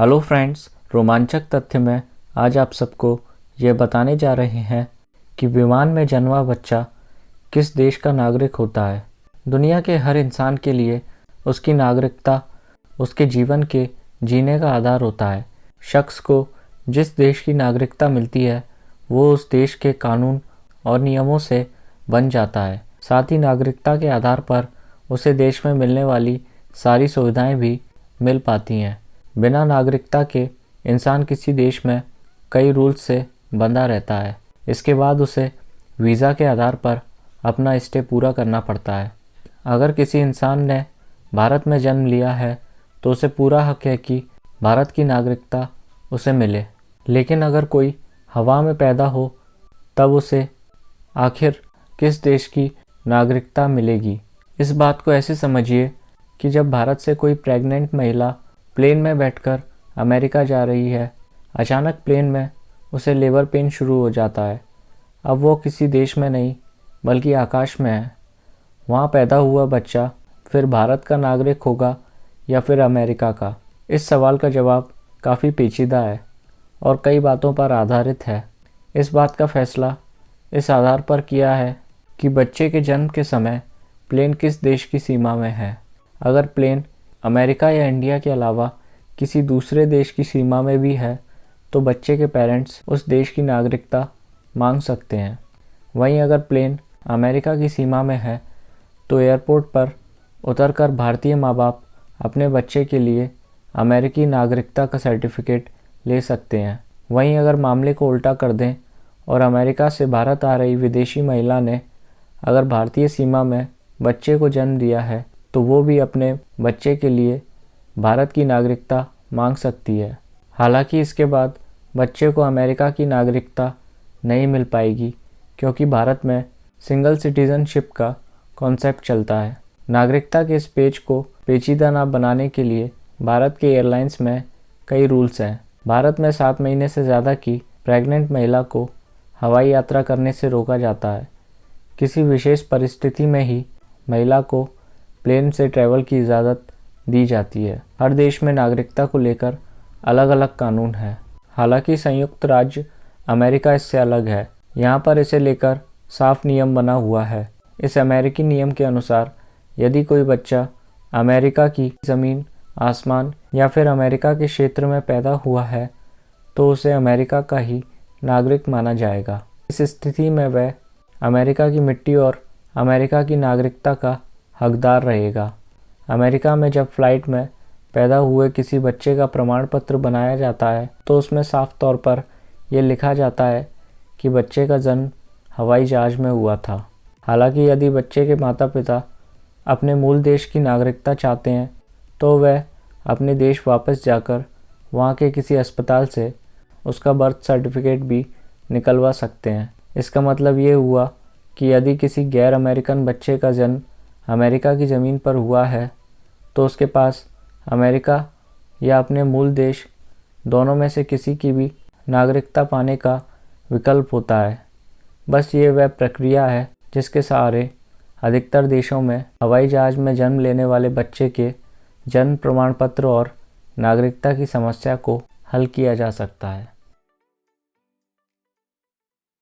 Hello friends, रोमांचक तथ्य में आज आप सबको ये बताने जा रहे हैं कि विमान में जन्मा बच्चा किस देश का नागरिक होता है। दुनिया के हर इंसान के लिए उसकी नागरिकता उसके जीवन के जीने का आधार होता है। शख्स को जिस देश की नागरिकता मिलती है वो उस देश के कानून और नियमों से बन जाता है। साथ ही नागरिकता के आधार पर उसे देश में मिलने वाली सारी सुविधाएं भी मिल पाती हैं। बिना नागरिकता के इंसान किसी देश में कई रूल्स से बंधा रहता है। इसके बाद उसे वीज़ा के आधार पर अपना स्टे पूरा करना पड़ता है। अगर किसी इंसान ने भारत में जन्म लिया है तो उसे पूरा हक है कि भारत की नागरिकता उसे मिले। लेकिन अगर कोई हवा में पैदा हो तब उसे आखिर किस देश की नागरिकता मिलेगी। इस बात को ऐसे समझिए कि जब भारत से कोई प्रेग्नेंट महिला प्लेन में बैठकर अमेरिका जा रही है, अचानक प्लेन में उसे लेबर पेन शुरू हो जाता है। अब वो किसी देश में नहीं बल्कि आकाश में है। वहाँ पैदा हुआ बच्चा फिर भारत का नागरिक होगा या फिर अमेरिका का? इस सवाल का जवाब काफ़ी पेचीदा है और कई बातों पर आधारित है। इस बात का फैसला इस आधार पर किया है कि बच्चे के जन्म के समय प्लेन किस देश की सीमा में है। अगर प्लेन अमेरिका या इंडिया के अलावा किसी दूसरे देश की सीमा में भी है तो बच्चे के पेरेंट्स उस देश की नागरिकता मांग सकते हैं। वहीं अगर प्लेन अमेरिका की सीमा में है तो एयरपोर्ट पर उतरकर भारतीय माँ बाप अपने बच्चे के लिए अमेरिकी नागरिकता का सर्टिफिकेट ले सकते हैं। वहीं अगर मामले को उल्टा कर दें और अमेरिका से भारत आ रही विदेशी महिला ने अगर भारतीय सीमा में बच्चे को जन्म दिया है तो वो भी अपने बच्चे के लिए भारत की नागरिकता मांग सकती है। हालांकि इसके बाद बच्चे को अमेरिका की नागरिकता नहीं मिल पाएगी क्योंकि भारत में सिंगल सिटीजनशिप का कॉन्सेप्ट चलता है। नागरिकता के इस पेज को पेचीदा न बनाने के लिए भारत के एयरलाइंस में कई रूल्स हैं। भारत में 7 महीने से ज़्यादा की प्रेग्नेंट महिला को हवाई यात्रा करने से रोका जाता है। किसी विशेष परिस्थिति में ही महिला को प्लेन से ट्रैवल की इजाज़त दी जाती है। हर देश में नागरिकता को लेकर अलग अलग कानून हैं। हालांकि संयुक्त राज्य अमेरिका इससे अलग है। यहाँ पर इसे लेकर साफ नियम बना हुआ है। इस अमेरिकी नियम के अनुसार यदि कोई बच्चा अमेरिका की ज़मीन, आसमान या फिर अमेरिका के क्षेत्र में पैदा हुआ है तो उसे अमेरिका का ही नागरिक माना जाएगा। इस स्थिति में वह अमेरिका की मिट्टी और अमेरिका की नागरिकता का हकदार रहेगा। अमेरिका में जब फ्लाइट में पैदा हुए किसी बच्चे का प्रमाण पत्र बनाया जाता है तो उसमें साफ तौर पर यह लिखा जाता है कि बच्चे का जन्म हवाई जहाज़ में हुआ था। हालांकि यदि बच्चे के माता पिता अपने मूल देश की नागरिकता चाहते हैं तो वह अपने देश वापस जाकर वहाँ के किसी अस्पताल से उसका बर्थ सर्टिफिकेट भी निकलवा सकते हैं। इसका मतलब ये हुआ कि यदि किसी गैर अमेरिकन बच्चे का जन्म अमेरिका की ज़मीन पर हुआ है तो उसके पास अमेरिका या अपने मूल देश दोनों में से किसी की भी नागरिकता पाने का विकल्प होता है। बस ये वह प्रक्रिया है जिसके सहारे अधिकतर देशों में हवाई जहाज़ में जन्म लेने वाले बच्चे के जन्म प्रमाण पत्र और नागरिकता की समस्या को हल किया जा सकता है।